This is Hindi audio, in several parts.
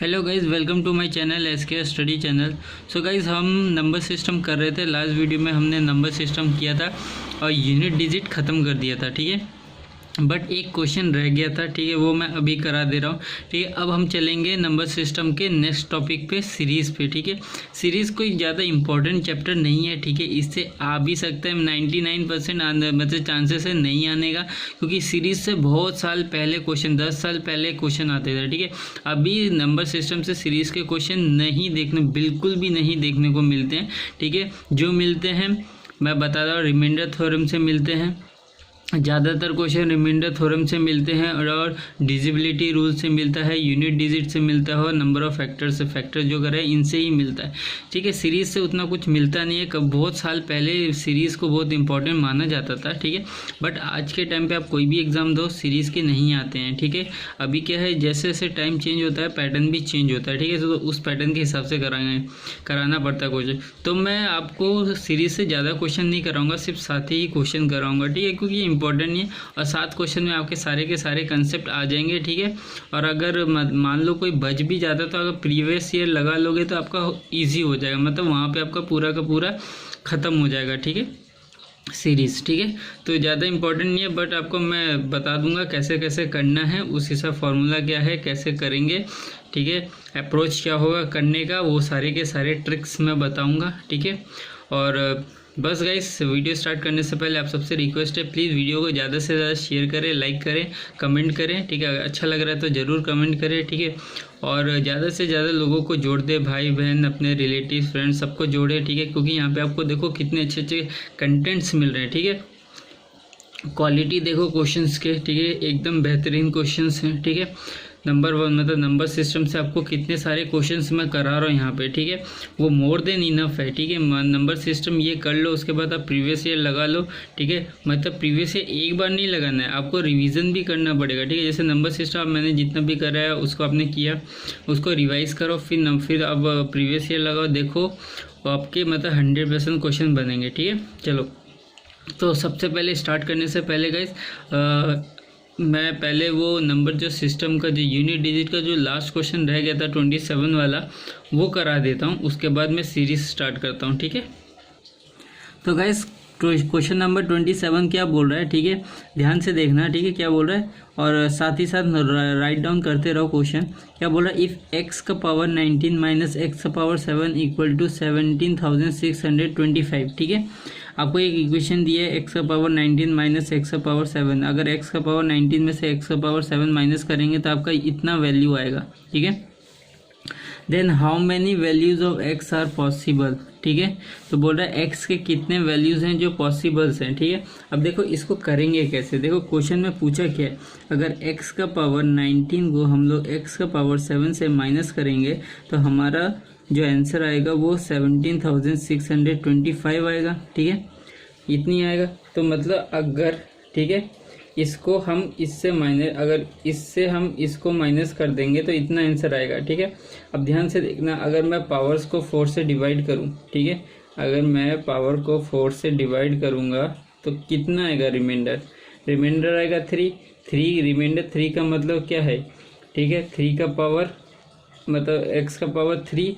Hello guys, welcome to my channel SK study channel. So guys, हम नंबर सिस्टम कर रहे थे। लास्ट वीडियो में हमने नंबर सिस्टम किया था और यूनिट डिजिट ख़त्म कर दिया था, ठीक है। बट एक क्वेश्चन रह गया था, ठीक है, वो मैं अभी करा दे रहा हूँ, ठीक है। अब हम चलेंगे नंबर सिस्टम के नेक्स्ट टॉपिक पे, सीरीज़ पे, ठीक है। सीरीज़ कोई ज़्यादा इंपॉर्टेंट चैप्टर नहीं है, ठीक है। इससे आ भी सकता है 99% मतलब चांसेस है नहीं आने का, क्योंकि सीरीज़ से बहुत साल पहले क्वेश्चन, 10 साल पहले क्वेश्चन आते थे, ठीक है। अभी नंबर सिस्टम से सीरीज़ के क्वेश्चन नहीं देखने, बिल्कुल भी नहीं देखने को मिलते हैं, ठीक है। जो मिलते हैं मैं बता रहा हूँ, रिमाइंडर थ्योरम से मिलते हैं। ज़्यादातर क्वेश्चन रिमाइंडर थ्योरम से मिलते हैं और डिजिबिलिटी रूल से मिलता है, यूनिट डिजिट से मिलता है और नंबर ऑफ फैक्टर से, फैक्टर जो करें इनसे ही मिलता है, ठीक है। सीरीज़ से उतना कुछ मिलता नहीं है। कब बहुत साल पहले सीरीज़ को बहुत इंपॉर्टेंट माना जाता था, ठीक है। बट आज के टाइम पे आप कोई भी एग्ज़ाम दो, सीरीज़ के नहीं आते हैं, ठीक है। अभी क्या है, जैसे जैसे टाइम चेंज होता है पैटर्न भी चेंज होता है, ठीक है। तो उस पैटर्न के हिसाब से कराना पड़ता है क्वेश्चन। तो मैं आपको सीरीज़ से ज़्यादा क्वेश्चन नहीं कराऊंगा, सिर्फ 7 ही क्वेश्चन कराऊंगा, ठीक है, क्योंकि इंपॉर्टेंट नहीं है। और 7 क्वेश्चन में आपके सारे के सारे कंसेप्ट आ जाएंगे, ठीक है। और अगर मान लो कोई बच भी जाता है तो अगर प्रीवियस ईयर लगा लोगे तो आपका ईजी हो जाएगा, मतलब वहाँ पे आपका पूरा का पूरा ख़त्म हो जाएगा, ठीक है, सीरीज़, ठीक है। तो ज़्यादा इंपॉर्टेंट नहीं है, बट आपको मैं बता दूंगा कैसे कैसे करना है, उस हिसाब फार्मूला क्या है, कैसे करेंगे, ठीक है, अप्रोच क्या होगा करने का, वो सारे के सारे ट्रिक्स मैं बताऊंगा, ठीक है। और बस गाइस, वीडियो स्टार्ट करने से पहले आप सबसे रिक्वेस्ट है, प्लीज़ वीडियो को ज़्यादा से ज़्यादा शेयर करें, लाइक करें, कमेंट करें, ठीक है। अच्छा लग रहा है तो ज़रूर कमेंट करें, ठीक है। और ज़्यादा से ज़्यादा लोगों को जोड़ दे, भाई बहन, अपने रिलेटिव फ्रेंड्स सबको जोड़े, ठीक है, क्योंकि यहाँ पे आपको देखो कितने अच्छे अच्छे कंटेंट्स मिल रहे हैं, ठीक है। क्वालिटी देखो क्वेश्चंस के, ठीक है, एकदम बेहतरीन क्वेश्चंस हैं, ठीक है। नंबर 1 मतलब नंबर सिस्टम से आपको कितने सारे क्वेश्चंस मैं करा रहा हूँ यहाँ पे, ठीक है, वो मोर देन इनफ है, ठीक है। नंबर सिस्टम ये कर लो, उसके बाद आप प्रीवियस ईयर लगा लो, ठीक है। मतलब प्रीवियस ईयर एक बार नहीं लगाना है, आपको रिवीजन भी करना पड़ेगा, ठीक है। जैसे नंबर सिस्टम मैंने जितना भी करा है उसको आपने किया, उसको रिवाइज करो, फिर अब प्रीवियस ईयर लगाओ, देखो आपके मतलब 100% क्वेश्चन बनेंगे, ठीक है। चलो, तो सबसे पहले स्टार्ट करने से पहले गाइस, मैं पहले वो नंबर जो सिस्टम का जो यूनिट डिजिट का जो लास्ट क्वेश्चन रह गया था 27 वाला, वो करा देता हूँ, उसके बाद मैं सीरीज स्टार्ट करता हूँ, ठीक है। तो गाइस, क्वेश्चन नंबर 27 क्या बोल रहा है, ठीक है, ध्यान से देखना, ठीक है, क्या बोल रहा है, और साथ ही साथ राइट डाउन करते रहो। क्वेश्चन क्या बोल रहा है, इफ़ एक्स का पावर 19 माइनस एक्स का पावर 7 इक्वल टू 17,625, ठीक है। आपको एक इक्वेशन दिया है, एक्स का पावर 19 माइनस एक्स का पावर 7। अगर एक्स का पावर 19 में से एक्स का पावर 7 माइनस करेंगे तो आपका इतना वैल्यू आएगा, ठीक है। Then how many values of x are possible, ठीक है। तो बोल रहा है एक्स के कितने वैल्यूज़ हैं जो पॉसिबल्स हैं, ठीक है। अब देखो इसको करेंगे कैसे, देखो क्वेश्चन में पूछा क्या है, अगर एक्स का पावर 19 को हम लोग एक्स का पावर 7 से माइनस करेंगे तो हमारा जो आंसर आएगा वो 17,625 आएगा, ठीक है, इतनी आएगा। तो मतलब अगर, ठीक है, इसको हम इससे माइनस, अगर इससे हम इसको माइनस कर देंगे तो इतना आंसर आएगा, ठीक है। अब ध्यान से देखना, अगर मैं पावर्स को 4 से डिवाइड करूं, ठीक है, अगर मैं पावर को 4 से डिवाइड करूंगा तो कितना आएगा, रिमाइंडर आएगा 3। रिमाइंडर 3 का मतलब क्या है, ठीक है, 3 का पावर मतलब एक्स का पावर 3,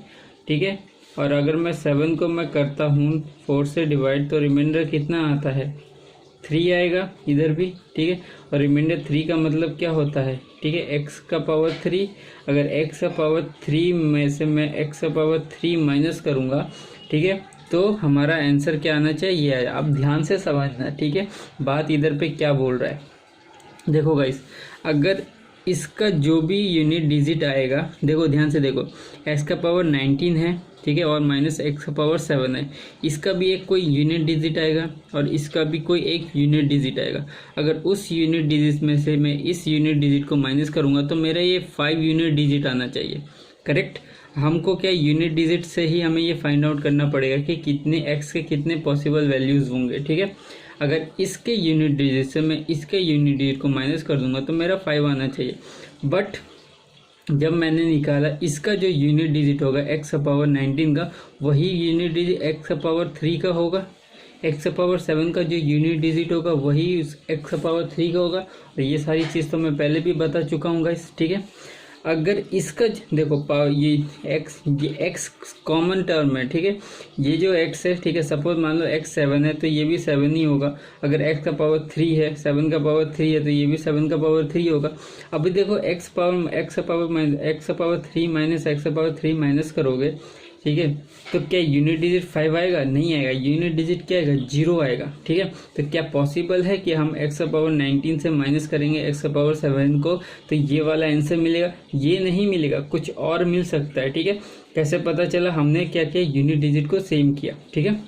ठीक है। और अगर मैं 7 को मैं करता हूँ 4 से डिवाइड तो रिमाइंडर कितना आता है, 3 आएगा इधर भी, ठीक है। और रिमाइंडर 3 का मतलब क्या होता है, ठीक है, एक्स का पावर 3। अगर एक्स का पावर 3 में से मैं एक्स का पावर 3 माइनस करूँगा, ठीक है, तो हमारा आंसर क्या आना चाहिए, ये आया। अब ध्यान से समझना, ठीक है, बात इधर पे क्या बोल रहा है। देखो गाइस, अगर इसका जो भी यूनिट डिजिट आएगा, देखो ध्यान से देखो, एक्स का पावर 19 है, ठीक है, और माइनस एक्स का पावर 7 है, इसका भी एक कोई यूनिट डिजिट आएगा और इसका भी कोई एक यूनिट डिजिट आएगा। अगर उस यूनिट डिजिट में से मैं इस यूनिट डिजिट को माइनस करूंगा तो मेरा ये 5 यूनिट डिजिट आना चाहिए, करेक्ट। हमको क्या, यूनिट डिजिट से ही हमें ये फाइंड आउट करना पड़ेगा कि कितने एक्स के कितने पॉसिबल वैल्यूज़ होंगे, ठीक है। अगर इसके यूनिट डिजिट से मैं इसके यूनिट डिजिट को माइनस कर दूंगा तो मेरा 5 आना चाहिए। बट जब मैंने निकाला इसका जो यूनिट डिजिट होगा एक्स का पावर 19 का, वही यूनिट डिजिट एक्स का पावर 3 का होगा, एक्स पावर 7 का जो यूनिट डिजिट होगा वही एक्स पावर 3 का होगा। और ये सारी चीज़ तो मैं पहले भी बता चुका हूँ गाइस, ठीक है। अगर इसका देखो ये x कॉमन टर्म है, ठीक है, ये जो x है, ठीक है, सपोज मान लो x 7 है तो ये भी 7 ही होगा। अगर x का पावर 3 है, 7 का पावर 3 है तो ये भी 7 का पावर 3 होगा। अभी देखो x का पावर 3 माइनस x का पावर 3 माइनस करोगे, ठीक है, तो क्या यूनिट डिजिट 5 आएगा? नहीं आएगा। यूनिट डिजिट क्या आएगा? 0 आएगा, ठीक है। तो क्या पॉसिबल है कि हम x का पावर 19 से माइनस करेंगे x का पावर 7 को तो ये वाला आंसर मिलेगा? ये नहीं मिलेगा, कुछ और मिल सकता है, ठीक है। कैसे पता चला? हमने क्या किया, यूनिट डिजिट को सेम किया, ठीक है।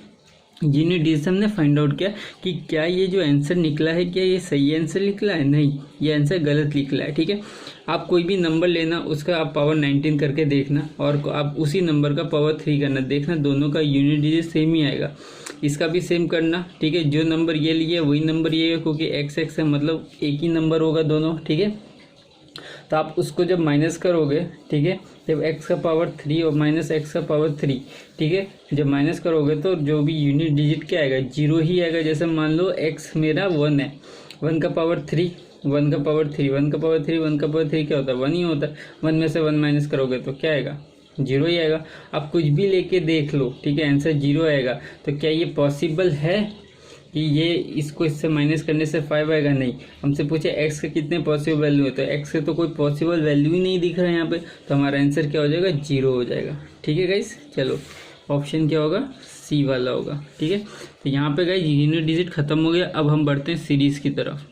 यूनिट डिजिट हमने फाइंड आउट किया कि क्या ये जो आंसर निकला है क्या ये सही आंसर निकला है? नहीं, ये आंसर गलत निकला है, ठीक है। आप कोई भी नंबर लेना, उसका आप पावर 19 करके देखना और आप उसी नंबर का पावर 3 करना, देखना दोनों का यूनिट डिजिट सेम ही आएगा। इसका भी सेम करना, ठीक है। जो नंबर ये लिए वही नंबर ये है, क्योंकि x है मतलब एक ही नंबर होगा दोनों, ठीक है। तो आप उसको जब माइनस करोगे, ठीक है, जब x का पावर 3 और माइनस x का पावर 3, ठीक है, जब माइनस करोगे तो जो भी यूनिट डिजिट क्या आएगा? 0 ही आएगा। जैसे मान लो x मेरा 1 है, 1 का पावर 3, 1 का पावर 3, 1 का पावर 3, 1 का पावर 3 क्या होता है? 1 ही होता है। 1 में से 1 माइनस करोगे तो क्या आएगा? 0 ही आएगा। आप कुछ भी लेके देख लो, ठीक है, आंसर 0 आएगा। तो क्या ये पॉसिबल है कि ये इसको इससे माइनस करने से 5 आएगा? नहीं। हमसे पूछे x के कितने पॉसिबल वैल्यू है, तो x के तो कोई पॉसिबल वैल्यू ही नहीं दिख रहा है यहाँ पे, तो हमारा आंसर क्या हो जाएगा? 0 हो जाएगा, ठीक है गाइस। चलो ऑप्शन क्या होगा? सी वाला होगा, ठीक है। तो यहाँ पे गाइस यूनिट डिजिट खत्म हो गया। अब हम बढ़ते हैं सीरीज की तरफ।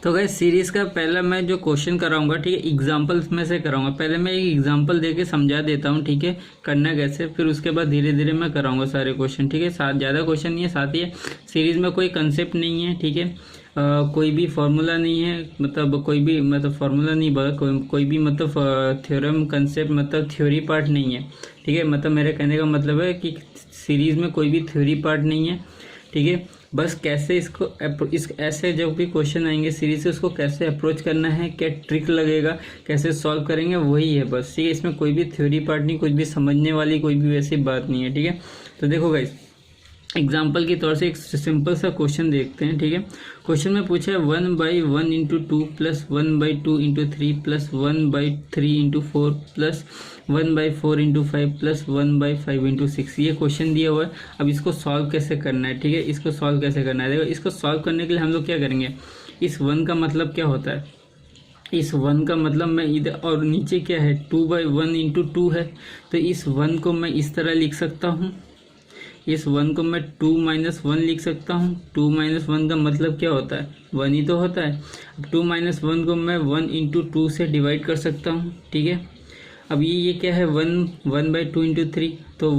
तो गाइस सीरीज का पहला मैं जो क्वेश्चन कराऊंगा, ठीक है, एग्जांपल्स में से कराऊंगा। पहले मैं एक एग्जांपल देके समझा देता हूँ, ठीक है, करना कैसे, फिर उसके बाद धीरे धीरे मैं कराऊंगा सारे क्वेश्चन, ठीक है। साथ ज़्यादा क्वेश्चन नहीं है, साथ ही सीरीज में कोई कंसेप्ट नहीं है, ठीक है। कोई भी फॉर्मूला नहीं है, मतलब कोई भी मतलब फॉर्मूला नहीं, कोई भी मतलब थ्योरम कंसेप्ट मतलब थ्योरी पार्ट नहीं है, ठीक है। मतलब मेरे कहने का मतलब है कि सीरीज में कोई भी थ्योरी पार्ट नहीं है, ठीक है। बस कैसे इस ऐसे जब भी क्वेश्चन आएंगे सीरीज से, उसको कैसे अप्रोच करना है, क्या ट्रिक लगेगा, कैसे सॉल्व करेंगे, वही है बस, ठीक है। इसमें कोई भी थ्योरी पार्ट नहीं, कुछ भी समझने वाली कोई भी वैसी बात नहीं है, ठीक है। तो देखो गाइस एग्जाम्पल के तौर से एक सिंपल सा क्वेश्चन देखते हैं, ठीक है। क्वेश्चन में पूछा है 1/1 into 2 plus 1/2 into 3 plus 1/3 into 4 plus 1/4 into 5 plus 1/5 into 6। ये क्वेश्चन दिया हुआ है। अब इसको सॉल्व कैसे करना है, ठीक है, इसको सॉल्व कैसे करना है। देखो इसको सॉल्व करने के लिए हम लोग क्या करेंगे, इस 1 का मतलब क्या होता है, इस 1 का मतलब मैं इधर, और नीचे क्या है 2/1 इंटू 2 है, तो इस 1 को मैं इस तरह लिख सकता हूँ, इस 1 को मैं 2 - 1 लिख सकता हूँ। 2 - 1 का मतलब क्या होता है? 1 ही तो होता है। अब 2 - 1 को मैं 1 इंटू 2 से डिवाइड कर सकता हूँ, ठीक है। अब ये क्या है 1/2 इंटू 3, तो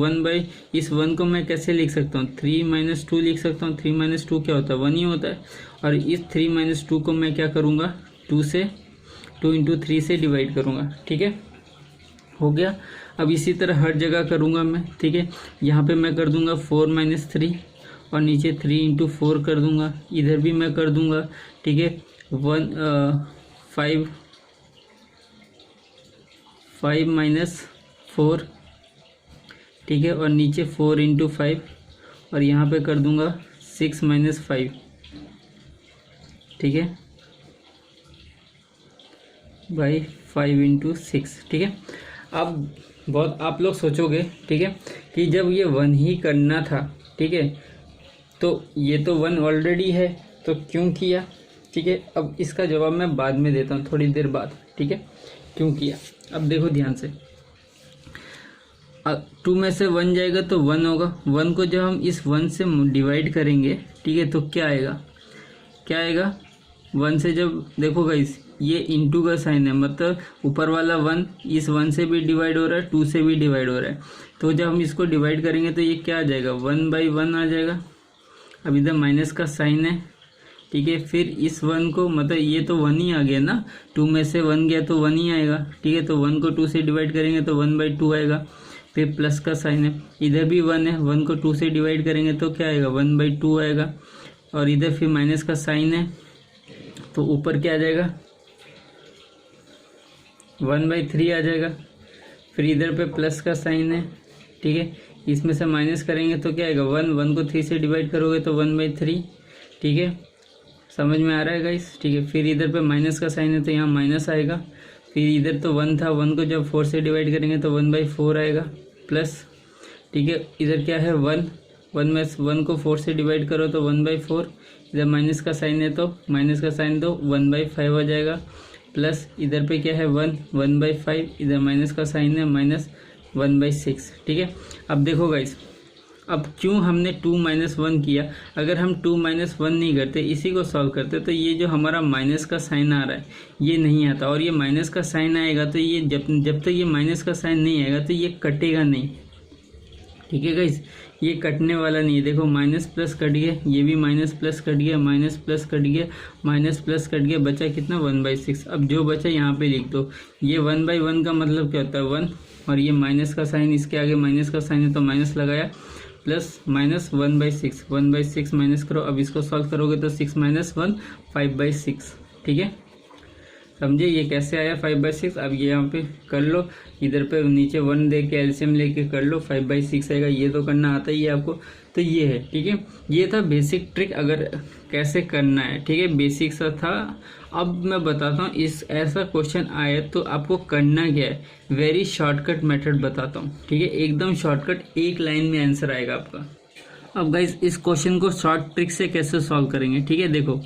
इस 1 को मैं कैसे लिख सकता हूँ? 3 - 2 लिख सकता हूँ। 3 - 2 क्या होता है? 1 ही होता है। और इस 3 - 2 को मैं क्या करूँगा, 2 इंटू 3 से डिवाइड करूँगा, ठीक है, हो गया। अब इसी तरह हर जगह करूँगा मैं, ठीक है। यहाँ पे मैं कर दूँगा 4 - 3 और नीचे 3 इंटू 4 कर दूँगा। इधर भी मैं कर दूँगा, ठीक है, 5 - 4, ठीक है, और नीचे 4 इंटू 5 और यहाँ पे कर दूँगा 6 - 5, ठीक है, बाई 5 इंटू 6, ठीक है। अब बहुत आप लोग सोचोगे, ठीक है, कि जब ये 1 ही करना था, ठीक है, तो ये तो 1 ऑलरेडी है तो क्यों किया, ठीक है। अब इसका जवाब मैं बाद में देता हूँ, थोड़ी देर बाद, ठीक है, क्यों किया। अब देखो ध्यान से, 2 में से 1 जाएगा तो 1 होगा। 1 को जब हम इस 1 से डिवाइड करेंगे, ठीक है, तो क्या आएगा, क्या आएगा 1 से जब देखो गाइस ये इंटू का साइन है, मतलब ऊपर वाला 1 इस 1 से भी डिवाइड हो रहा है, 2 से भी डिवाइड हो रहा है। तो जब हम इसको डिवाइड करेंगे तो ये क्या आ जाएगा 1/1 आ जाएगा। अब इधर माइनस का साइन है, ठीक है। फिर इस 1 को मतलब ये तो 1 ही आ गया ना, 2 में से 1 गया तो 1 ही आएगा, ठीक है। तो 1 को 2 से डिवाइड करेंगे तो 1/2 आएगा। फिर प्लस का साइन है, इधर भी 1 है, 1 को 2 से डिवाइड करेंगे तो क्या आएगा 1/2 आएगा। और इधर फिर माइनस का साइन है, तो ऊपर क्या आ जाएगा 1/3 आ जाएगा। फिर इधर पे प्लस का साइन है, ठीक है, इसमें से माइनस करेंगे तो क्या आएगा 1 को 3 से डिवाइड करोगे तो 1/3, ठीक है, समझ में आ रहा है गाइस, ठीक है। फिर इधर पे माइनस का साइन है तो यहाँ माइनस आएगा, फिर इधर तो 1 था, 1 को जब 4 से डिवाइड करेंगे तो 1/4 आएगा प्लस, ठीक है, इधर क्या है 1 में 1 को 4 से डिवाइड करो तो 1/4, इधर माइनस का साइन है तो माइनस का साइन दो 1/5 आ जाएगा प्लस इधर पे क्या है 1/5, इधर माइनस का साइन है -1/6, ठीक है। अब देखो गाइस, अब क्यों हमने 2 - 1 किया, अगर हम 2 - 1 नहीं करते, इसी को सॉल्व करते तो ये जो हमारा माइनस का साइन आ रहा है ये नहीं आता, और ये माइनस का साइन आएगा तो ये जब तक ये माइनस का साइन नहीं आएगा तो ये कटेगा नहीं, ठीक है गाइस, ये कटने वाला नहीं है। देखो माइनस प्लस कट गया, ये भी माइनस प्लस कट गया, माइनस प्लस कट गया, माइनस प्लस कट गया, बचा कितना 1/6। अब जो बचा यहाँ पे लिख दो, ये 1/1 का मतलब क्या होता है 1, और ये माइनस का साइन, इसके आगे माइनस का साइन है तो माइनस लगाया, प्लस माइनस 1/6, 1/6 माइनस करो। अब इसको सॉल्व करोगे तो 6 - 1 5/6, ठीक है, समझे ये कैसे आया 5/6। अब ये यहाँ पे कर लो, इधर पे नीचे 1 दे के एलसीएम लेके कर लो, 5/6 आएगा, ये तो करना आता ही है आपको, तो ये है, ठीक है। ये था बेसिक ट्रिक, अगर कैसे करना है, ठीक है, बेसिक सा था। अब मैं बताता हूँ, इस ऐसा क्वेश्चन आया तो आपको करना क्या है, वेरी शॉर्टकट मेथड बताता हूँ, ठीक है, एकदम शॉर्टकट, एक लाइन में आंसर आएगा आपका। अब गाइस इस क्वेश्चन को शॉर्ट ट्रिक से कैसे सॉल्व करेंगे, ठीक है। देखो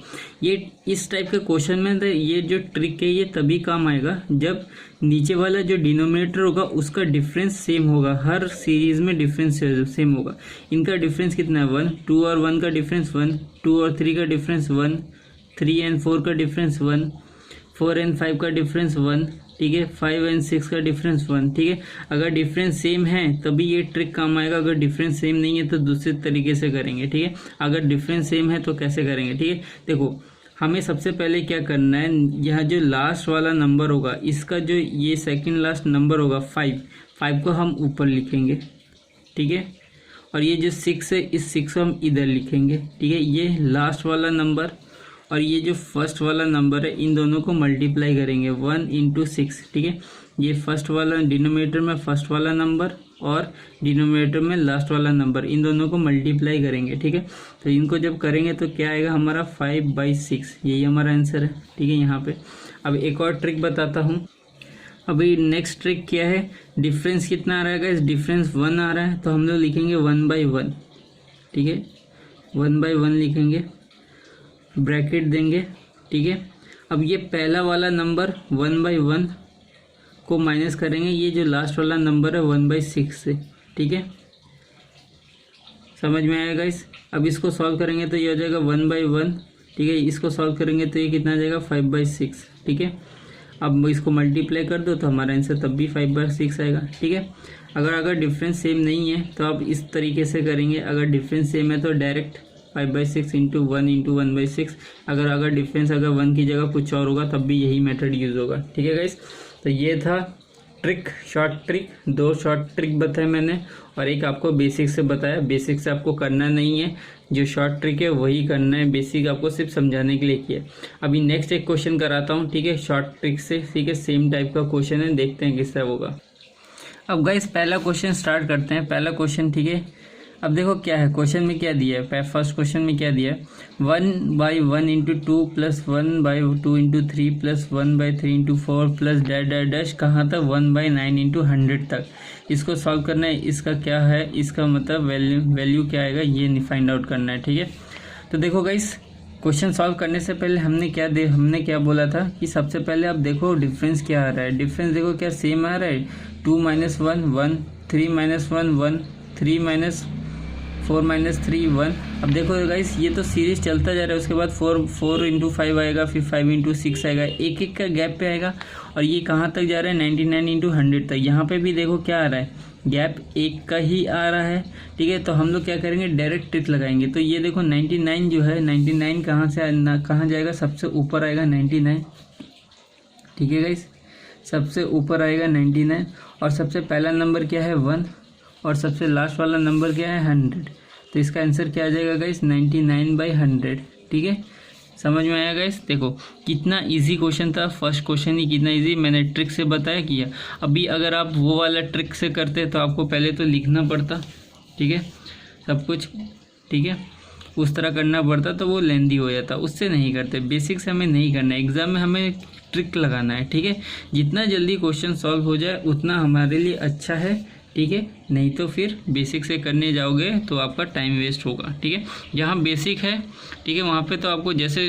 ये इस टाइप के क्वेश्चन में ये जो ट्रिक है ये तभी काम आएगा जब नीचे वाला जो डिनोमिनेटर होगा उसका डिफरेंस सेम होगा, हर सीरीज में डिफरेंस सेम होगा। इनका डिफरेंस कितना है 1, 2 और 1 का डिफरेंस 1, 2 और 3 का डिफरेंस 1, 3 एंड 4 का डिफरेंस 1, 4 एंड 5 का डिफरेंस 1, ठीक है, 5 एंड 6 का डिफरेंस 1, ठीक है। अगर डिफरेंस सेम है तभी ये ट्रिक काम आएगा, अगर डिफरेंस सेम नहीं है तो दूसरे तरीके से करेंगे, ठीक है। अगर डिफरेंस सेम है तो कैसे करेंगे, ठीक है। देखो हमें सबसे पहले क्या करना है, यह जो लास्ट वाला नंबर होगा इसका जो ये सेकंड लास्ट नंबर होगा 5 को हम ऊपर लिखेंगे, ठीक है, और ये जो 6 है इस 6 को हम इधर लिखेंगे, ठीक है। ये लास्ट वाला नंबर और ये जो फर्स्ट वाला नंबर है इन दोनों को मल्टीप्लाई करेंगे 1 × 6, ठीक है। ये फर्स्ट वाला डिनोमिनेटर में फर्स्ट वाला नंबर और डिनोमिनेटर में लास्ट वाला नंबर, इन दोनों को मल्टीप्लाई करेंगे, ठीक है। तो इनको जब करेंगे तो क्या आएगा हमारा 5/6, यही हमारा आंसर है, ठीक है यहाँ पे। अब एक और ट्रिक बताता हूँ। अभी नेक्स्ट ट्रिक क्या है, डिफरेंस कितना आ रहा है, डिफरेंस 1 आ रहा है तो हम लोग लिखेंगे 1/1, ठीक है, 1/1 लिखेंगे, ब्रैकेट देंगे, ठीक है। अब ये पहला वाला नंबर 1/1 को माइनस करेंगे ये जो लास्ट वाला नंबर है 1/6 से, ठीक है, समझ में आया गाइस। अब इसको सॉल्व करेंगे तो ये हो जाएगा 1/1, ठीक है, इसको सॉल्व करेंगे तो ये कितना आ जाएगा 5/6, ठीक है। अब इसको मल्टीप्लाई कर दो तो हमारा आंसर तब भी 5/6 आएगा, ठीक है। अगर डिफरेंस सेम नहीं है तो आप इस तरीके से करेंगे, अगर डिफरेंस सेम है तो डायरेक्ट 5/6 × 1 × 1/6, अगर डिफरेंस 1 की जगह कुछ और होगा तब भी यही मेथड यूज़ होगा, ठीक है गाइस। तो ये था trick, short trick, 2 short trick बताए मैंने और एक आपको बेसिक से बताया। बेसिक से आपको करना नहीं है, जो शॉर्ट ट्रिक है वही करना है, बेसिक आपको सिर्फ समझाने के लिए किया। अभी नेक्स्ट एक क्वेश्चन कराता हूँ, ठीक है, शॉर्ट ट्रिक से, ठीक है, सेम टाइप का क्वेश्चन है, देखते हैं किससे होगा। अब गाइस पहला क्वेश्चन स्टार्ट करते हैं, पहला क्वेश्चन, ठीक है। अब देखो क्या है, क्वेश्चन में क्या दिया है, फर्स्ट क्वेश्चन में क्या दिया है, 1/1 × 2 + 1/2 × 3 + 1/3 × 4 प्लस डैश डैश डैश कहाँ तक 1/9 × 100 तक। इसको सॉल्व करना है, इसका क्या है, इसका मतलब वैल्यू क्या आएगा ये फाइंड आउट करना है, ठीक है। तो देखो गाइस क्वेश्चन सॉल्व करने से पहले हमने क्या बोला था कि सबसे पहले आप देखो डिफरेंस क्या आ रहा है। डिफरेंस देखो क्या सेम आ रहा है, 2 - 1 1, 3 - 1 1, 3 - 4 - 3 1। अब देखो गाइस ये तो सीरीज चलता जा रहा है, उसके बाद 4 × 5 आएगा, फिर 5 × 6 आएगा, एक एक का गैप पे आएगा और ये कहाँ तक जा रहा है 99 × 100 तक। यहाँ पे भी देखो क्या आ रहा है, गैप एक का ही आ रहा है, ठीक है। तो हम लोग क्या करेंगे, डायरेक्ट ट्रिक लगाएंगे। तो ये देखो 99 जो है, 99 कहाँ जाएगा, सबसे ऊपर आएगा 99, ठीक है गाइस, सबसे ऊपर आएगा 99 और सबसे पहला नंबर क्या है 1 और सबसे लास्ट वाला नंबर क्या है 100। तो इसका आंसर क्या आ जाएगा गाइस 99/100, ठीक है, समझ में आया गाइस। देखो कितना इजी क्वेश्चन था, फर्स्ट क्वेश्चन ही कितना इजी, मैंने ट्रिक से बताया किया। अभी अगर आप वो वाला ट्रिक से करते तो आपको पहले तो लिखना पड़ता, ठीक है, सब कुछ, ठीक है। उस तरह करना पड़ता तो वो लेंदी हो जाता, उससे नहीं करते। बेसिक से हमें नहीं करना है, एग्ज़ाम में हमें ट्रिक लगाना है, ठीक है। जितना जल्दी क्वेश्चन सॉल्व हो जाए उतना हमारे लिए अच्छा है, ठीक है। नहीं तो फिर बेसिक से करने जाओगे तो आपका टाइम वेस्ट होगा, ठीक है। जहाँ बेसिक है, ठीक है, वहाँ पे तो आपको जैसे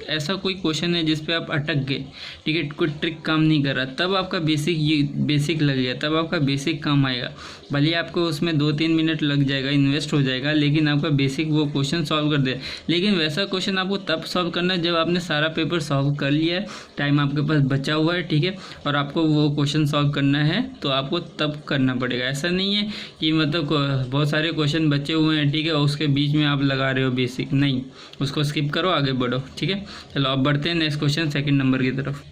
ऐसा कोई क्वेश्चन है जिस पे आप अटक गए, ठीक है, कोई ट्रिक काम नहीं कर रहा, तब आपका बेसिक लग गया, तब आपका बेसिक काम आएगा। भले आपको उसमें 2-3 मिनट लग जाएगा, इन्वेस्ट हो जाएगा, लेकिन आपका बेसिक वो क्वेश्चन सॉल्व कर दे। लेकिन वैसा क्वेश्चन आपको तब सॉल्व करना है जब आपने सारा पेपर सॉल्व कर लिया है, टाइम आपके पास बचा हुआ है, ठीक है, और आपको वो क्वेश्चन सॉल्व करना है तो आपको तब करना पड़ेगा। ऐसा नहीं है कि मतलब बहुत सारे क्वेश्चन बचे हुए हैं, ठीक है, और उसके बीच में आप लगा रहे हो बेसिक, नहीं, उसको स्किप करो, आगे बढ़ो, ठीक है। चलो अब बढ़ते हैं नेक्स्ट क्वेश्चन, सेकंड नंबर की तरफ।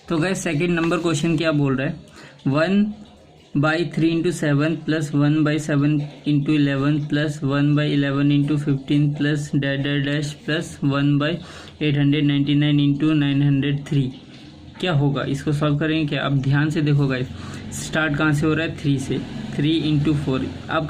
तो गाइस सेकंड नंबर क्वेश्चन क्या बोल रहा है, 1/3 × 7 + 1/7 × 11 + 1/11 × 15 plus dash dash dash plus 1/899 × 903 क्या होगा। इसको सॉल्व करेंगे क्या। अब ध्यान से देखो गाइस, स्टार्ट कहाँ से हो रहा है, 3 से, 3 × 4। अब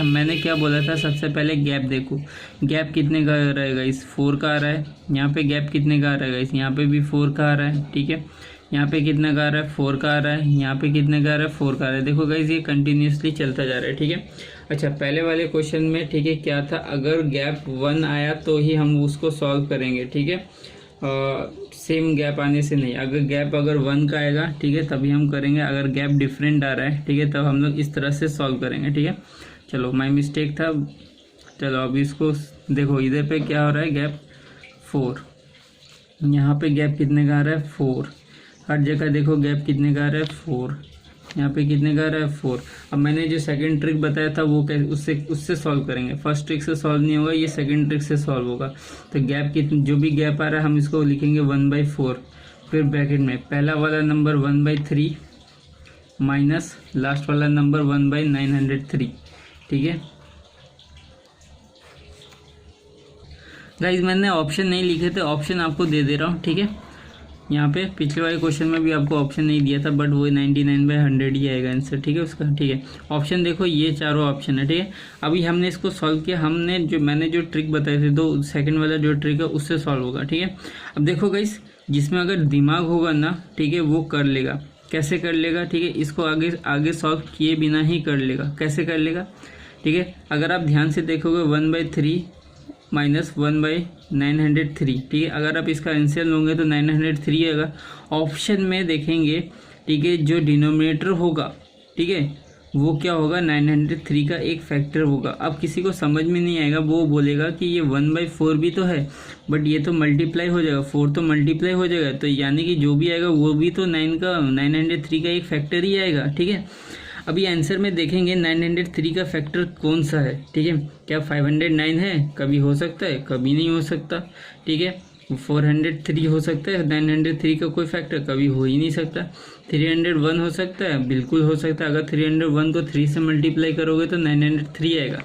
मैंने क्या बोला था, सबसे पहले गैप देखो, गैप कितने का रहेगा, इस 4 का आ रहा है, यहाँ पे गैप कितने का आ रहा है, इस यहाँ पे भी 4 का आ रहा है, ठीक है, यहाँ पे कितने का आ रहा है, 4 का आ रहा है, यहाँ पे कितने का आ रहा है, 4 का आ रहा है। देखो गाइस ये कंटिन्यूसली चलता जा रहा है, ठीक है। अच्छा, पहले वाले क्वेश्चन में, ठीक है, क्या था, अगर गैप 1 आया तो ही हम उसको सॉल्व करेंगे, ठीक है, सेम गैप आने से नहीं। अगर गैप 1 का आएगा, ठीक है, तभी हम करेंगे। अगर गैप डिफरेंट आ रहा है, ठीक है, तब हम लोग इस तरह से सॉल्व करेंगे, ठीक है। चलो माय मिस्टेक था। चलो अब इसको देखो, इधर पे क्या हो रहा है, गैप 4, यहाँ पे गैप कितने का आ रहा है, 4, हर जगह देखो गैप कितने का आ रहा है, 4, यहाँ पे कितने का आ रहा है, 4। अब मैंने जो सेकंड ट्रिक बताया था वो उससे सॉल्व करेंगे, फर्स्ट ट्रिक से सॉल्व नहीं होगा, ये सेकंड ट्रिक से सॉल्व होगा। तो गैप जो भी गैप आ रहा है हम इसको लिखेंगे 1/4, फिर ब्रैकेट में पहला वाला नंबर 1/3 माइनस लास्ट वाला नंबर 1/903, ठीक है। गाइस मैंने ऑप्शन नहीं लिखे थे, ऑप्शन आपको दे दे रहा हूँ, ठीक है। यहाँ पे पिछले वाले क्वेश्चन में भी आपको ऑप्शन नहीं दिया था, बट वो 99/100 ही आएगा आंसर, ठीक है उसका, ठीक है। ऑप्शन देखो, ये चारों ऑप्शन है, ठीक है। अभी हमने इसको सॉल्व किया, मैंने जो ट्रिक बताई थी, तो सेकंड वाला जो ट्रिक है उससे सॉल्व होगा, ठीक है। अब देखो गाइस, जिसमें अगर दिमाग होगा ना, ठीक है, वो कर लेगा। कैसे कर लेगा, ठीक है, इसको आगे सॉल्व किए बिना ही कर लेगा। कैसे कर लेगा, ठीक है। अगर आप ध्यान से देखोगे 1/3 माइनस 1/903, ठीक है। अगर आप इसका आंसर लोगे तो 903 आएगा। ऑप्शन में देखेंगे, ठीक है, जो डिनोमिनेटर होगा, ठीक है, वो क्या होगा, 903 का एक फैक्टर होगा। अब किसी को समझ में नहीं आएगा, वो बोलेगा कि ये 1/4 भी तो है, बट ये तो मल्टीप्लाई हो जाएगा, 4 तो मल्टीप्लाई हो जाएगा, तो यानी कि जो भी आएगा वो भी तो 903 का एक फैक्टर ही आएगा, ठीक है। अभी आंसर में देखेंगे 903 का फैक्टर कौन सा है, ठीक है। क्या 509 है, कभी हो सकता है, कभी नहीं हो सकता, ठीक है। 403 हो सकता है, 903 का कोई फैक्टर कभी हो ही नहीं सकता। 301 हो सकता है, बिल्कुल हो सकता है। अगर 301 को 3 से मल्टीप्लाई करोगे तो 903 आएगा।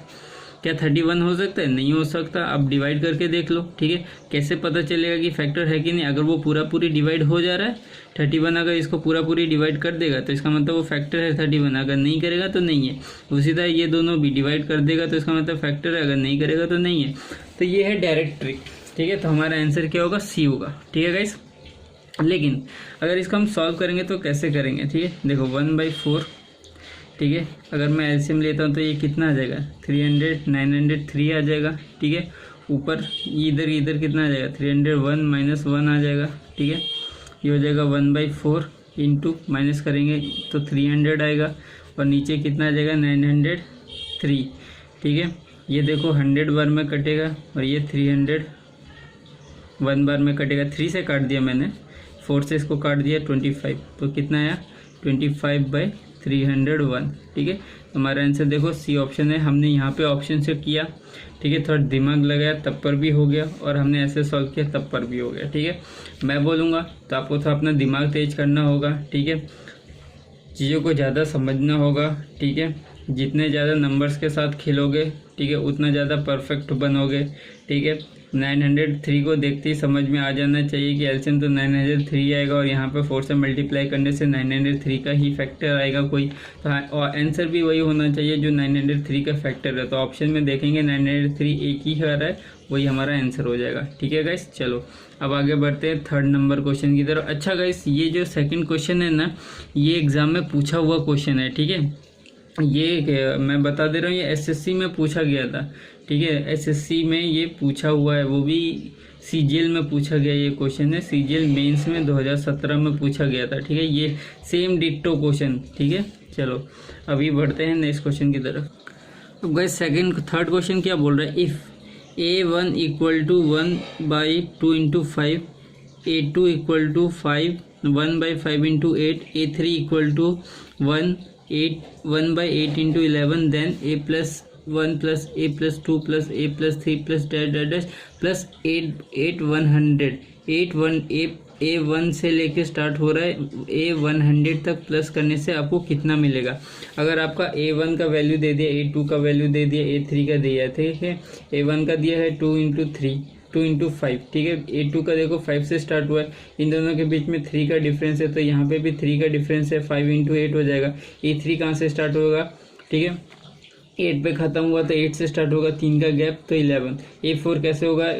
क्या 31 हो सकता है, नहीं हो सकता। अब डिवाइड करके देख लो, ठीक है। कैसे पता चलेगा कि फैक्टर है कि नहीं, अगर वो पूरी डिवाइड हो जा रहा है, 31 अगर इसको पूरी डिवाइड कर देगा तो इसका मतलब वो फैक्टर है 31, अगर नहीं करेगा तो नहीं है। उसी तरह ये दोनों भी डिवाइड कर देगा तो इसका मतलब फैक्टर है, अगर नहीं करेगा तो नहीं है। तो ये है डायरेक्ट ट्रिक, ठीक है। तो हमारा आंसर क्या होगा, सी होगा, ठीक है गाइस। लेकिन अगर इसको हम सॉल्व करेंगे तो कैसे करेंगे, ठीक है। देखो 1/4, ठीक है, अगर मैं एलसीएम लेता हूँ तो ये कितना आ जाएगा, 903 आ जाएगा, ठीक है। ऊपर इधर कितना आ जाएगा, 301 माइनस 1 आ जाएगा, ठीक है। ये हो जाएगा 1/4 इंटू माइनस करेंगे तो 300 आएगा, और नीचे कितना आ जाएगा, 903, ठीक है। ये देखो 100 बार में कटेगा, और ये 300 1 बार में कटेगा। 3 से काट दिया मैंने, 4 से इसको काट दिया 25, तो कितना आया, 25/301, ठीक है। हमारा आंसर देखो सी ऑप्शन है। हमने यहाँ पे ऑप्शन से किया, ठीक है, थोड़ा दिमाग लगाया तब पर भी हो गया, और हमने ऐसे सॉल्व किया तब पर भी हो गया, ठीक है। मैं बोलूँगा तो आपको थोड़ा अपना दिमाग तेज करना होगा, ठीक है, चीज़ों को ज़्यादा समझना होगा, ठीक है। जितने ज़्यादा नंबर्स के साथ खेलोगे, ठीक है, उतना ज़्यादा परफेक्ट बनोगे, ठीक है। 903 को देखते ही समझ में आ जाना चाहिए कि एलसीएम तो 903 आएगा और यहाँ पे 4 से मल्टीप्लाई करने से 903 का ही फैक्टर आएगा कोई, तो और आंसर भी वही होना चाहिए जो 903 का फैक्टर है। तो ऑप्शन में देखेंगे 903 एक ही आ रहा है, वही हमारा आंसर हो जाएगा। ठीक है गाइस, चलो अब आगे बढ़ते हैं 3rd नंबर क्वेश्चन की तरफ। अच्छा गाइस, ये जो 2nd क्वेश्चन है ना, ये एग्जाम में पूछा हुआ क्वेश्चन है। ठीक है, ये मैं बता दे रहा हूँ, ये एसएससी में पूछा गया था। ठीक है, एसएससी में ये पूछा हुआ है, वो भी सीजीएल में पूछा गया ये क्वेश्चन है। सीजीएल मेंस में 2017 में पूछा गया था। ठीक है, ये सेम डिट्टो क्वेश्चन। ठीक है, चलो अभी बढ़ते हैं नेक्स्ट क्वेश्चन की तरफ। अब गाइस 3rd क्वेश्चन क्या बोल रहा है, if A1 equal to 1/2 into 5, A2 equal to 1/5 into 8, A3 equal to 1/8 into 11, then A+1 plus A+2 plus A+3 plus dash plus 8 100। A1 से लेके स्टार्ट हो रहा है, A100 तक प्लस करने से आपको कितना मिलेगा। अगर आपका A1 का वैल्यू दे दिया, A2 का वैल्यू दे दिया, A3 का दिया है। ठीक है, A1 का दिया है 2 इंटू 5। ठीक है, A2 का देखो 5 से स्टार्ट हुआ है, इन दोनों के बीच में 3 का डिफरेंस है, तो यहाँ पे भी 3 का डिफरेंस है, 5 इंटू 8 हो जाएगा। A3 कहाँ से स्टार्ट होगा, ठीक है 8 पे ख़त्म हुआ तो 8 से स्टार्ट होगा, 3 का गैप तो 11। A4 कैसे होगा,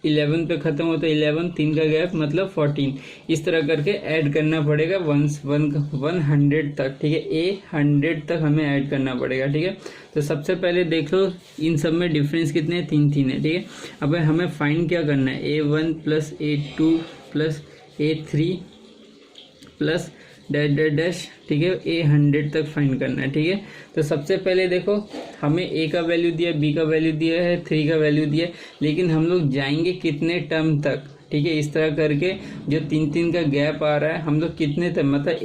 11 पे ख़त्म होता है 11, 3 का गैप मतलब 14। इस तरह करके ऐड करना पड़ेगा 100 तक। ठीक है, A100 तक हमें ऐड करना पड़ेगा। ठीक है, तो सबसे पहले देख लो इन सब में डिफरेंस कितने हैं, 3 है। ठीक है, अब हमें फाइंड क्या करना है, A1 plus A2 plus A3 plus dash. ठीक है, A100 तक फाइंड करना है। ठीक है, तो सबसे पहले देखो हमें A का वैल्यू दिया, B का वैल्यू दिया है, 3 का वैल्यू दिया है, लेकिन हम लोग जाएंगे कितने टर्म तक। ठीक है, इस तरह करके जो 3 का गैप आ रहा है, हम लोग कितने तक मतलब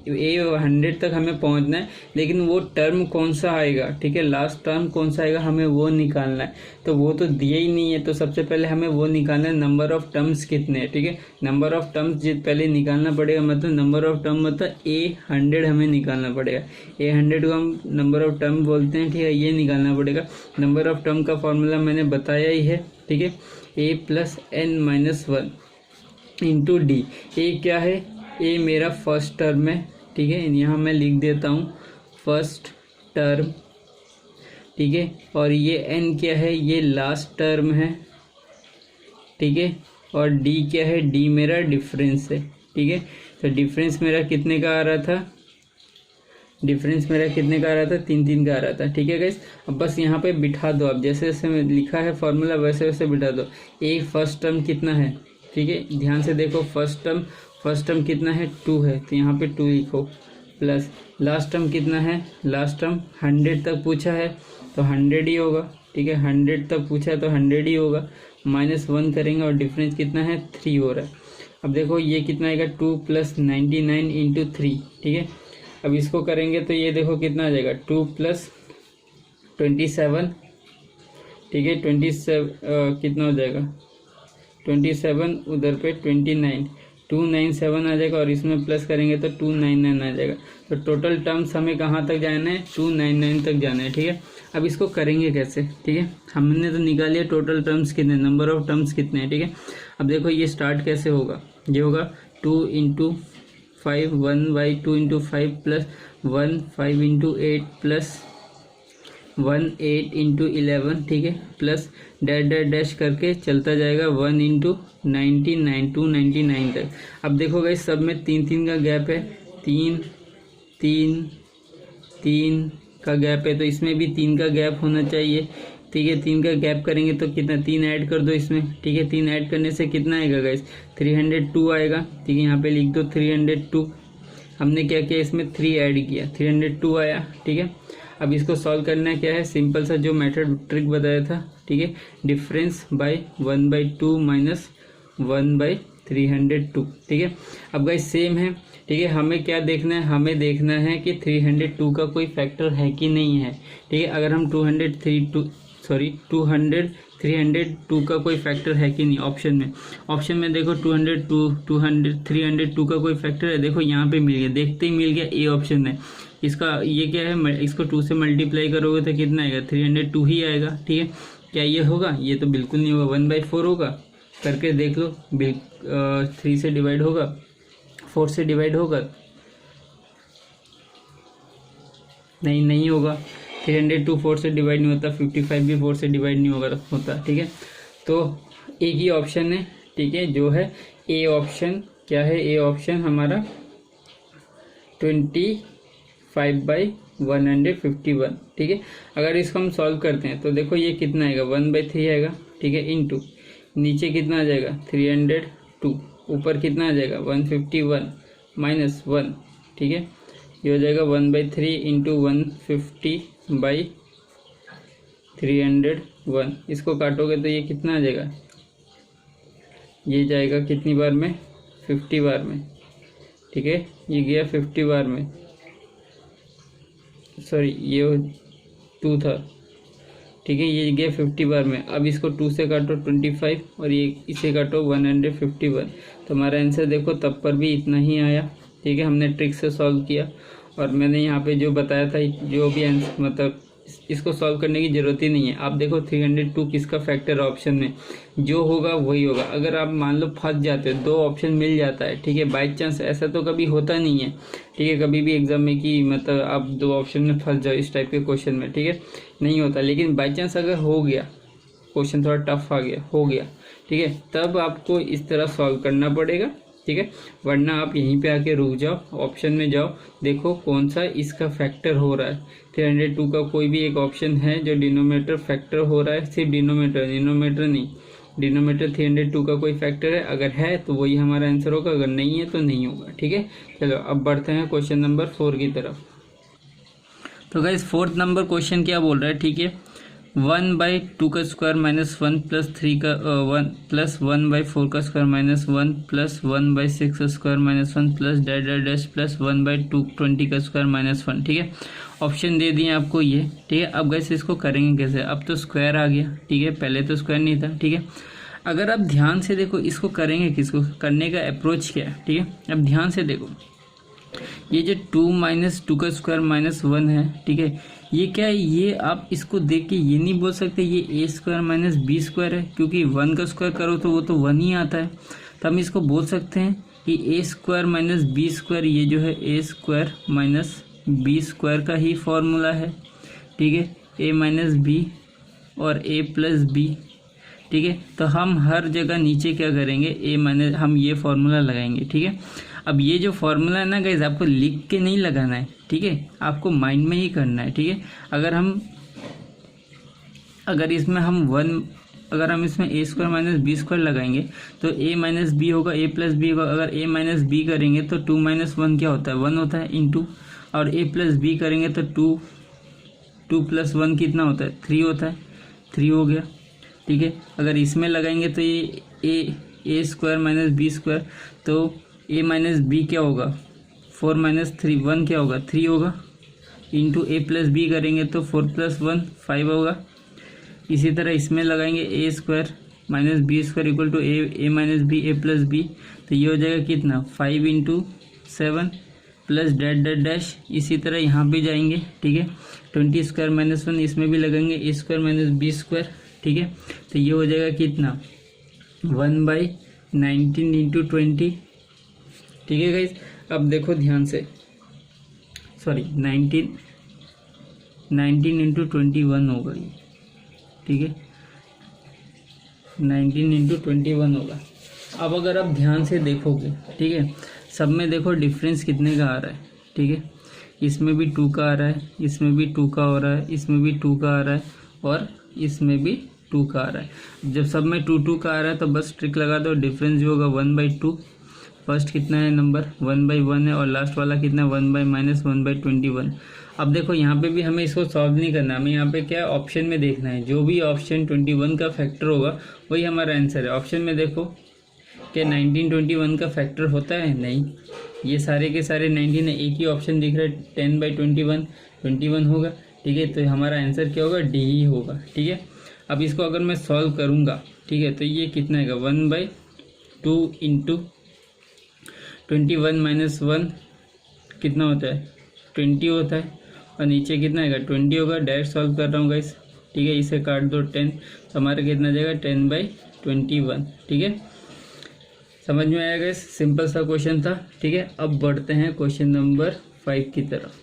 A100 तक हमें पहुंचना है, लेकिन वो टर्म कौन सा आएगा। ठीक है, लास्ट टर्म कौन सा आएगा हमें वो निकालना है, तो वो तो दिया ही नहीं है, तो सबसे पहले हमें वो निकालना है नंबर ऑफ टर्म्स कितने हैं। ठीक है, नंबर ऑफ टर्म्स पहले निकालना पड़ेगा, मतलब नंबर ऑफ टर्म मतलब A100 हमें निकालना पड़ेगा। A100 को हम नंबर ऑफ टर्म बोलते हैं। ठीक है, ये निकालना पड़ेगा। नंबर ऑफ टर्म का फॉर्मूला मैंने बताया ही है। ठीक है, A plus n-1 into D. A क्या है, ए मेरा फर्स्ट टर्म है। ठीक है, यहाँ मैं लिख देता हूँ फर्स्ट टर्म। ठीक है, और ये एन क्या है, ये लास्ट टर्म है। ठीक है, और डी क्या है, डी मेरा डिफरेंस है। ठीक है, तो डिफरेंस मेरा कितने का आ रहा था, डिफरेंस मेरा कितने का आ रहा था, 3 का आ रहा था। ठीक है गाइस, अब बस यहाँ पे बिठा दो, अब जैसे जैसे लिखा है फॉर्मूला वैसे वैसे बिठा दो। ए फर्स्ट टर्म कितना है, ठीक है ध्यान से देखो, फर्स्ट टर्म कितना है 2 है, तो यहाँ पे 2 लिखो, प्लस लास्ट टर्म कितना है, लास्ट टर्म 100 तक पूछा है तो 100 ही होगा। ठीक है, 100 तक पूछा है तो 100 ही होगा, -1 करेंगे और डिफरेंस कितना है 3 हो रहा है। अब देखो ये कितना आएगा, 2 + 99 इंटू 3। ठीक है, अब इसको करेंगे तो ये देखो कितना आ जाएगा, 2 + 27। ठीक है, 27 कितना हो जाएगा, 27 उधर पे 29, 297 आ जाएगा, और इसमें प्लस करेंगे तो 299 आ जाएगा। तो टोटल टर्म्स हमें कहाँ तक जाना है, 299 तक जाना है। ठीक है, अब इसको करेंगे कैसे, ठीक है हमने तो निकाल लिया टोटल टर्म्स कितने, नंबर ऑफ टर्म्स कितने हैं। ठीक है, अब देखो ये स्टार्ट कैसे होगा, ये होगा 2 × 5 1/2 × 5 प्लस 1 5 × 8 प्लस 1 8 × 11। ठीक है, प्लस डैश करके चलता जाएगा 1 × 99 299 तक। अब देखो गाइस सब में 3 का गैप है, 3 का गैप है, तो इसमें भी 3 का गैप होना चाहिए। ठीक है, 3 का गैप करेंगे तो कितना, 3 ऐड कर दो इसमें। ठीक है, 3 ऐड करने से कितना आएगा गाइस, 302 आएगा। ठीक है, यहाँ पे लिख दो 302। हमने क्या किया, इसमें 3 ऐड किया, 302 आया। ठीक है, अब इसको सॉल्व करना क्या है, सिंपल सा जो मेथड ट्रिक बताया था। ठीक है, डिफरेंस बाय 1/2 माइनस 1/302। ठीक है, अब गाइस सेम है। ठीक है, हमें क्या देखना है, हमें देखना है कि 302 का कोई फैक्टर है कि नहीं है। ठीक है, अगर हम 302 का कोई फैक्टर है कि नहीं, ऑप्शन में देखो 302 का कोई फैक्टर है, देखो यहाँ पे मिल गया, देखते ही मिल गया, ए ऑप्शन है इसका। ये क्या है, इसको 2 से मल्टीप्लाई करोगे तो कितना आएगा, 302 ही आएगा। ठीक है, क्या ये होगा? ये तो बिल्कुल नहीं होगा। 1/4 होगा, करके देख लो। 3 से डिवाइड होगा, 4 से डिवाइड होगा? नहीं होगा। 302 4 से डिवाइड नहीं होता, 55 भी 4 से डिवाइड नहीं होता। ठीक है, तो एक ही ऑप्शन है, ठीक है, जो है ए ऑप्शन। क्या है ए ऑप्शन हमारा? 25/151। ठीक है, अगर इसको हम सॉल्व करते हैं तो देखो ये कितना आएगा? 1/3 आएगा। ठीक है, इंटू नीचे कितना आ जाएगा? 302, ऊपर कितना आ जाएगा? 151 माइनस 1। ठीक है, ये हो जाएगा 1/3 इंटू 150/301। इसको काटोगे तो ये कितना आ जाएगा? ये जाएगा कितनी बार में? 50 बार में। ठीक है, ये गया 50 बार में, सॉरी ये 2 था। ठीक है, ये गया 50 बार में। अब इसको 2 से काटो 25 और ये इसे काटो 151। तो हमारा आंसर देखो तब पर भी इतना ही आया। ठीक है, हमने ट्रिक से सॉल्व किया और मैंने यहाँ पे जो बताया था, जो भी आंसर मतलब इसको सॉल्व करने की ज़रूरत ही नहीं है। आप देखो 302 किसका फैक्टर ऑप्शन में, जो होगा वही होगा। अगर आप मान लो फंस जाते हो, 2 ऑप्शन मिल जाता है, ठीक है, बाई चांस, ऐसा तो कभी होता नहीं है, ठीक है, कभी भी एग्जाम में कि मतलब आप 2 ऑप्शन में फंस जाओ इस टाइप के क्वेश्चन में, ठीक है, नहीं होता। लेकिन बाई चांस अगर हो गया, क्वेश्चन थोड़ा टफ आ गया, हो गया, ठीक है, तब आपको इस तरह सॉल्व करना पड़ेगा। ठीक है, वरना आप यहीं पे आके रुक जाओ, ऑप्शन में जाओ, देखो कौन सा इसका फैक्टर हो रहा है। 302 का कोई भी एक ऑप्शन है जो डिनोमिनेटर फैक्टर हो रहा है, सिर्फ डिनोमिनेटर नहीं, डिनोमिनेटर 302 का कोई फैक्टर है, अगर है तो वही हमारा आंसर होगा, अगर नहीं है तो नहीं होगा। ठीक है, चलो अब बढ़ते हैं क्वेश्चन नंबर 4 की तरफ। तो गाइस 4th नंबर क्वेश्चन क्या बोल रहा है? ठीक है, 1/2 का स्क्वायर माइनस 1 प्लस 3 का 1 प्लस 1/4 का स्क्वायर माइनस 1 प्लस 1/6 का square minus 1 plus dash dash dash plus 1/220 का स्क्वायर माइनस 1। ठीक है, ऑप्शन दे दिए आपको ये। ठीक है, अब गैस इसको करेंगे कैसे? अब तो स्क्वायर आ गया, ठीक है, पहले तो स्क्वायर नहीं था। ठीक है, अगर आप ध्यान से देखो इसको करेंगे, किसको करने का अप्रोच क्या है? ठीक है, अब ध्यान से देखो, ये जो 2 माइनस 2 का स्क्वायर माइनस 1 है, ठीक है, ये क्या है? ये आप इसको देख के ये नहीं बोल सकते ये ए स्क्वायर माइनस बी स्क्वायर है, क्योंकि 1 का स्क्वायर करो तो वो तो 1 ही आता है। तो हम इसको बोल सकते हैं कि ए स्क्वायर माइनस बी स्क्वायर, ये जो है ए स्क्वायर माइनस बी स्क्वायर का ही फॉर्मूला है। ठीक है, ए माइनस बी और ए प्लस बी। ठीक है, तो हम हर जगह नीचे क्या करेंगे? ए माइनस, हम ये फॉर्मूला लगाएंगे। ठीक है, अब ये जो फॉर्मूला है ना गाइज, आपको लिख के नहीं लगाना है, ठीक है, आपको माइंड में ही करना है। ठीक है, अगर इसमें हम इसमें ए स्क्वायर माइनस बी स्क्वायर लगाएंगे तो ए माइनस बी होगा, ए प्लस बी होगा। अगर ए माइनस बी करेंगे तो 2 माइनस 1 क्या होता है? 1 होता है, इंटू, और ए प्लस बी करेंगे तो 2 प्लस 1 कितना होता है? 3 होता है, 3 हो गया। ठीक है, अगर इसमें लगाएंगे तो ये ए स्क्वायर माइनस बी स्क्वायर, तो ए माइनस बी क्या होगा? 4 माइनस 3 1 क्या होगा? 3 होगा, इंटू ए प्लस बी करेंगे तो 4 प्लस 1 5 होगा। इसी तरह इसमें लगाएंगे A square minus B square equal to A minus B A plus B, तो ये हो जाएगा कितना? 5 into 7 plus dash dash dash. इसी तरह यहाँ पे जाएंगे, ठीक है, 20 स्क्वायर माइनस 1 इसमें भी लगाएंगे A square minus B square. ठीक है, तो ये हो जाएगा कितना? 1/19 इंटू 20। ठीक है गाइज, अब देखो ध्यान से, सॉरी 19 इंटू 21 होगा ये। ठीक है, 19 इंटू 21 होगा। अब अगर आप ध्यान से देखोगे, ठीक है, सब में देखो डिफरेंस कितने का आ रहा है। ठीक है, इसमें भी 2 का आ रहा है, इसमें भी 2 का हो रहा है, इसमें भी 2 का आ रहा है, और इसमें भी 2 का आ रहा है। जब सब में 2 का आ रहा है तो बस ट्रिक लगा दो, डिफरेंस जो होगा 1/2। फर्स्ट कितना है नंबर? 1/1 है, और लास्ट वाला कितना है? 1/-1/21। अब देखो यहाँ पे भी हमें इसको सॉल्व नहीं करना, हमें यहाँ पे क्या है? ऑप्शन में देखना है, जो भी ऑप्शन 21 का फैक्टर होगा वही हमारा आंसर है। ऑप्शन में देखो क्या 19 21 का फैक्टर होता है? नहीं, ये सारे के सारे 19 है, एक ही ऑप्शन दिख रहा है 10/21 21 होगा। ठीक है, तो हमारा आंसर क्या होगा? डी ही होगा। ठीक है, अब इसको अगर मैं सॉल्व करूँगा, ठीक है, तो ये कितना आएगा? 1/2 इंटू 21 माइनस 1 कितना होता है? 20 होता है, और नीचे कितना आएगा? 20 होगा। डायरेक्ट सॉल्व कर रहा हूँ गाइस। ठीक है, इसे काट दो 10, तो हमारा कितना जाएगा 10/21, ठीक है। समझ में आया गाइस, सिंपल सा क्वेश्चन था, ठीक है। अब बढ़ते हैं क्वेश्चन नंबर 5 की तरफ।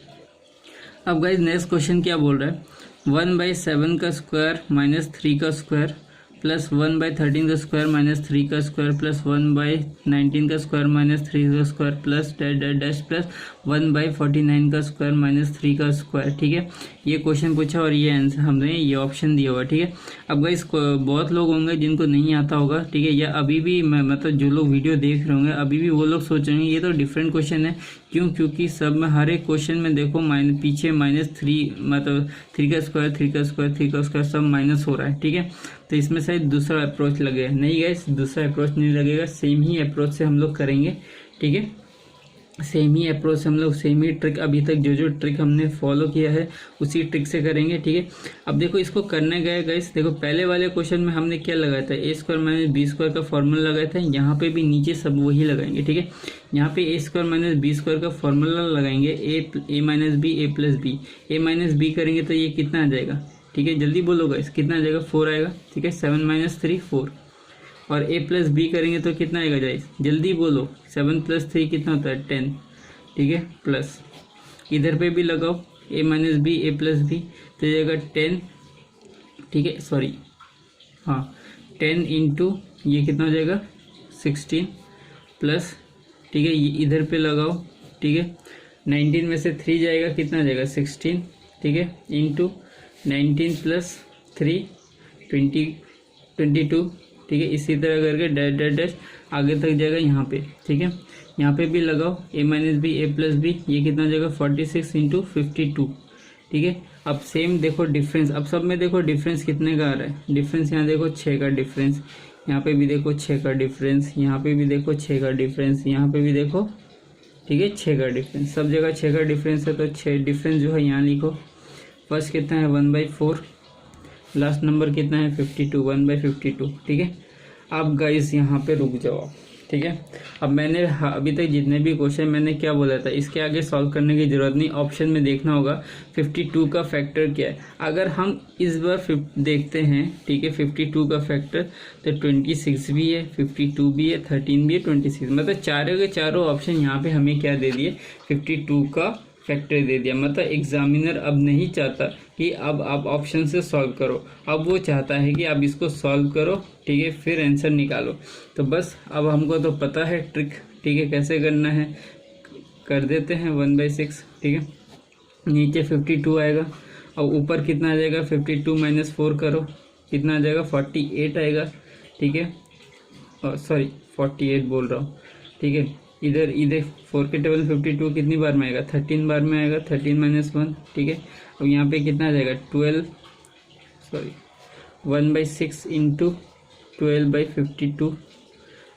अब गाइस नेक्स्ट क्वेश्चन क्या बोल रहा है, 1/7 का स्क्वायर माइनस 3 का स्क्वायर प्लस 1/13 का स्क्वायर माइनस 3 का स्क्वायर प्लस 1/19 का स्क्वायर माइनस 3 का square plus dash dash dash plus 1/49 का स्क्वायर माइनस 3 का स्क्वायर, ठीक है। ये क्वेश्चन पूछा और ये आंसर हमने ये ऑप्शन दिया हुआ, ठीक है। अब गाइस बहुत लोग होंगे जिनको नहीं आता होगा, ठीक है, या अभी भी मतलब जो लोग वीडियो देख रहे होंगे अभी भी वो लोग सोचेंगे ये तो डिफरेंट क्वेश्चन है। क्यों? क्योंकि सब में हर एक क्वेश्चन में देखो पीछे -3 मतलब 3 का स्क्वायर 3 का स्क्वायर 3 का स्क्वायर सब माइनस हो रहा है, ठीक है। तो इसमें शायद दूसरा अप्रोच लगेगा, नहीं गाइस दूसरा अप्रोच नहीं लगेगा, सेम ही अप्रोच से हम लोग करेंगे, ठीक है। सेम ही अप्रोच से हम लोग सेम ही ट्रिक अभी तक जो ट्रिक हमने फॉलो किया है उसी ट्रिक से करेंगे, ठीक है। अब देखो इसको करने गए गाइस, देखो पहले वाले क्वेश्चन में हमने क्या लगाया था, a² - b² का फॉर्मूला लगाया था, यहाँ पे भी नीचे सब वही लगाएंगे, ठीक है। यहाँ पे a² - b² का फॉर्मूला लगाएंगे, a - b a + b, a - b करेंगे तो ये कितना आ जाएगा, ठीक है, जल्दी बोलो गाइस कितना आ जाएगा, 4 आएगा, ठीक है, 7 - 3 4, और a + b करेंगे तो कितना आएगा गाइस, जल्दी बोलो, 7 + 3 कितना होता है 10, ठीक है, प्लस इधर पे भी लगाओ a - b a + b तो जाएगा 10, ठीक है, सॉरी हाँ 10 इंटू ये कितना हो जाएगा 16 प्लस, ठीक है, ये इधर पे लगाओ, ठीक है, 19 में से 3 जाएगा कितना जाएगा 16, ठीक है, इंटू 19 + 3 22, ठीक है, इसी तरह करके डैश डैश डैश आगे तक जाएगा यहाँ पे, ठीक है। यहाँ पे भी लगाओ a - b a + b, ये कितना जाएगा 46 × 52, ठीक है। अब सेम देखो डिफरेंस, अब सब में देखो डिफरेंस कितने का आ रहा है, डिफरेंस यहाँ देखो 6 का डिफरेंस, यहाँ पे भी देखो 6 का डिफरेंस, यहाँ पे भी देखो 6 का डिफरेंस, यहाँ पे भी देखो, ठीक है 6 का डिफरेंस, सब जगह 6 का डिफरेंस है। तो 6 डिफरेंस जो है यहाँ लिखो, फर्स्ट कितना है 1/4, लास्ट नंबर कितना है 52, 1/52, ठीक है। अब गाइस यहाँ पे रुक जाओ, ठीक है। अब मैंने अभी तक जितने भी क्वेश्चन मैंने क्या बोला था, इसके आगे सॉल्व करने की जरूरत नहीं, ऑप्शन में देखना होगा 52 का फैक्टर क्या है। अगर हम इस बार देखते हैं, ठीक है, 52 का फैक्टर तो 26 भी है, 52 भी है, 13 भी है, 26, मतलब चारों के चारों ऑप्शन यहाँ पे हमें क्या दे दिए 52 का फैक्टर दे दिया। मतलब एग्जामिनर अब नहीं चाहता कि अब आप ऑप्शन से सॉल्व करो, अब वो चाहता है कि आप इसको सॉल्व करो, ठीक है, फिर आंसर निकालो। तो बस अब हमको तो पता है ट्रिक, ठीक है, कैसे करना है, कर देते हैं 1/6, ठीक है, नीचे 52 आएगा, अब ऊपर कितना आ जाएगा 52 - 4 करो, कितना आ जाएगा 48 आएगा, ठीक है, और सॉरी 48 बोल रहा हूँ, ठीक है। इधर 4 के टेबल 52 कितनी बार में आएगा 13 बार में आएगा, 13 - 1, ठीक है। अब यहाँ पे कितना आ जाएगा 1/6 × 12/52,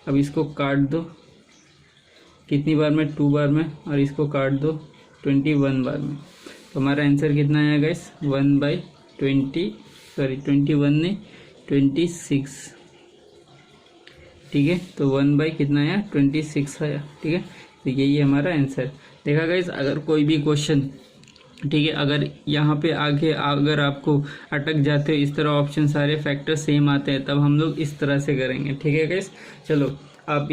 अब इसको काट दो कितनी बार में 2 बार में, और इसको काट दो 21 बार में, तो हमारा आंसर कितना आएगा इस 21 नहीं 26, ठीक है। तो 1 कितना आया 26 आया, ठीक है। तो यही हमारा आंसर। देखा गाइस, अगर कोई भी क्वेश्चन, ठीक है, अगर यहाँ पे आगे अगर आपको अटक जाते हो, इस तरह ऑप्शन सारे फैक्टर सेम आते हैं, तब हम लोग इस तरह से करेंगे, ठीक है गाइस। चलो आप